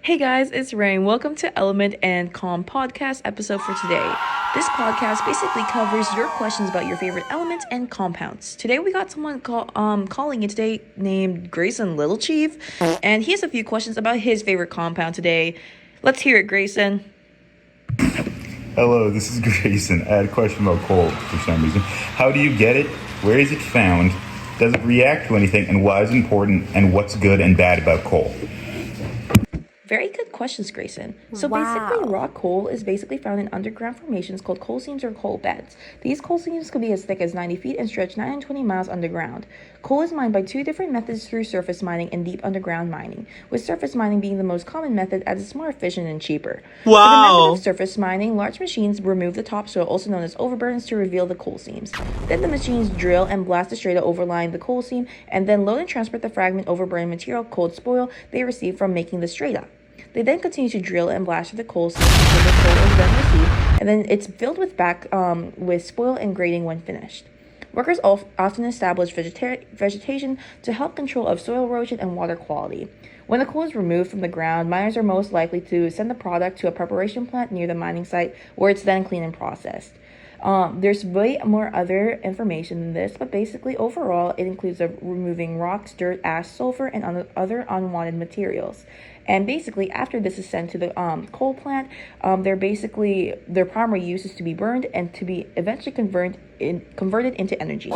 Hey guys, it's Rain. Welcome to Element and Calm podcast episode for today. This podcast basically covers your questions about your favorite elements and compounds. Today we got someone calling in today named Grayson Little Chief, and he has a few questions about his favorite compound today. Let's hear it, Grayson. Hello, this is Grayson. I had a question about coal for some reason. How do you get it? Where is it found? Does it react to anything? And why is it important? And what's good and bad about coal? Very good questions, Grayson. So basically, raw coal is basically found in underground formations called coal seams or coal beds. These coal seams could be as thick as 90 feet and stretch 920 miles underground. Coal is mined by two different methods through surface mining and deep underground mining, with surface mining being the most common method as it's more efficient and cheaper. For the method of surface mining, large machines remove the topsoil, also known as overburdens, to reveal the coal seams. Then the machines drill and blast the strata overlying the coal seam, and then load and transport the fragment overburden material called spoil they receive from making the strata. They then continue to drill and blast through the coal seam until the coal is then received, and then it's filled with spoil and grading when finished. Workers often establish vegetation to help control of soil erosion and water quality. When the coal is removed from the ground, miners are most likely to send the product to a preparation plant near the mining site, where it's then cleaned and processed. There's way more other information than this, but basically overall it includes removing rocks, dirt, ash, sulfur, and other unwanted materials. And basically after this is sent to the coal plant, their primary use is to be burned and to be eventually converted into energy.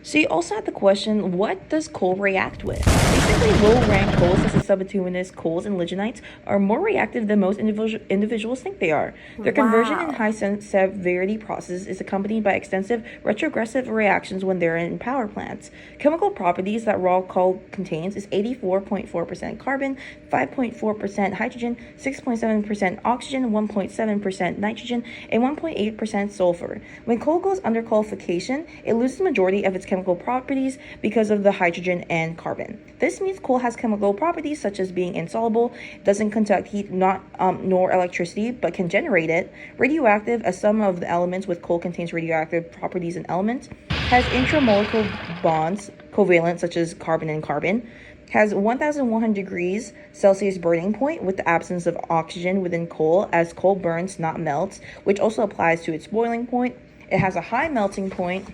So you also had the question, what does coal react with? Basically, low-ranked coals such as subbituminous coals and lignites are more reactive than most individuals think they are. Their conversion in high-severity process is accompanied by extensive retrogressive reactions when they're in power plants. Chemical properties that raw coal contains is 84.4% carbon, 5.4% hydrogen, 6.7% oxygen, 1.7% nitrogen, and 1.8% sulfur. When coal goes under coalification, it loses the majority of its chemical properties because of the hydrogen and carbon. This means coal has chemical properties such as being insoluble, doesn't conduct heat nor electricity, but can generate it. Radioactive, as some of the elements with coal contains radioactive properties and elements. Has intramolecular bonds, covalent such as carbon and carbon. Has 1,100 degrees Celsius burning point with the absence of oxygen within coal, as coal burns, not melts, which also applies to its boiling point. It has a high melting point,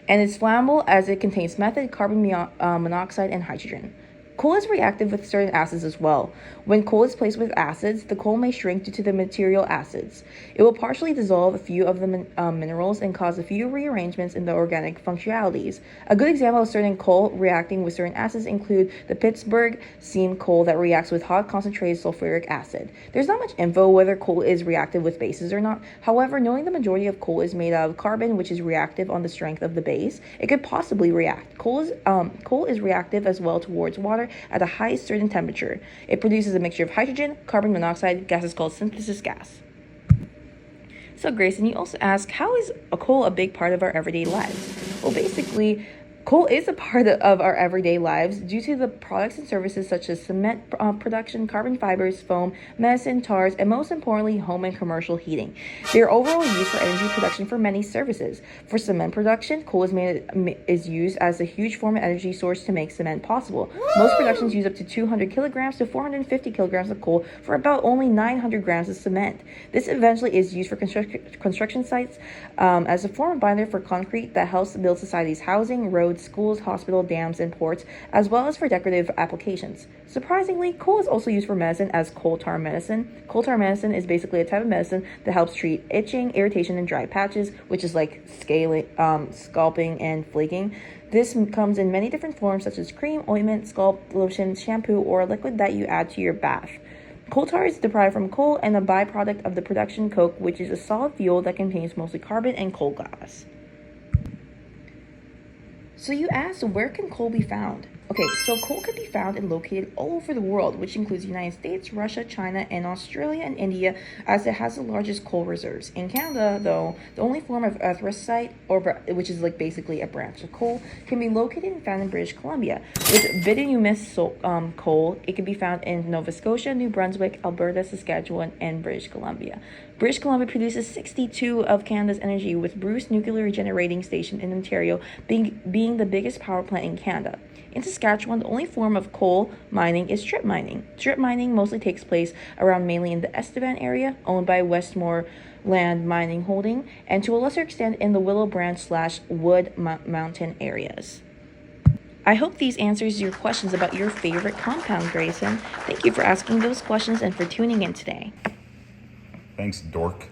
and it's flammable as it contains methane, carbon monoxide, and hydrogen. Coal is reactive with certain acids as well. When coal is placed with acids, the coal may shrink due to the material acids. It will partially dissolve a few of the minerals and cause a few rearrangements in the organic functionalities. A good example of certain coal reacting with certain acids include the Pittsburgh seam coal that reacts with hot concentrated sulfuric acid. There's not much info whether coal is reactive with bases or not. However, knowing the majority of coal is made out of carbon, which is reactive on the strength of the base, it could possibly react. Coal is reactive as well towards water at a high certain temperature. It produces a mixture of hydrogen, carbon monoxide, gases called synthesis gas. So Grayson, you also ask, how is a coal a big part of our everyday lives? Well, basically, coal is a part of our everyday lives due to the products and services such as cement production, carbon fibers, foam, medicine, tars, and most importantly, home and commercial heating. They are overall used for energy production for many services. For cement production, coal is used as a huge form of energy source to make cement possible. Most productions use up to 200 kilograms to 450 kilograms of coal for about only 900 grams of cement. This eventually is used for construction sites as a form of binder for concrete that helps build society's housing, roads, schools, hospital, dams, and ports, as well as for decorative applications. Surprisingly, coal is also used for medicine as coal tar medicine. Coal tar medicine is basically a type of medicine that helps treat itching, irritation, and dry patches, which is like scalping and flaking. This comes in many different forms such as cream, ointment, scalp lotion, shampoo, or a liquid that you add to your bath. Coal tar is derived from coal and a byproduct of the production coke, which is a solid fuel that contains mostly carbon and coal gas. So you asked, where can coal be found? Okay, so coal can be found and located all over the world, which includes the United States, Russia, China, and Australia and India, as it has the largest coal reserves. In Canada, though, the only form of anthracite, which is like basically a branch of coal, can be located and found in British Columbia. With bituminous coal, it can be found in Nova Scotia, New Brunswick, Alberta, Saskatchewan, and British Columbia. British Columbia produces 62% of Canada's energy, with Bruce Nuclear Generating Station in Ontario being the biggest power plant in Canada. In Saskatchewan, the only form of coal mining is strip mining. Strip mining mostly takes place around mainly in the Estevan area, owned by Westmore Land Mining Holding, and to a lesser extent in the Willow Branch/Wood Mountain areas. I hope these answers your questions about your favorite compound, Grayson. Thank you for asking those questions and for tuning in today. Thanks, dork.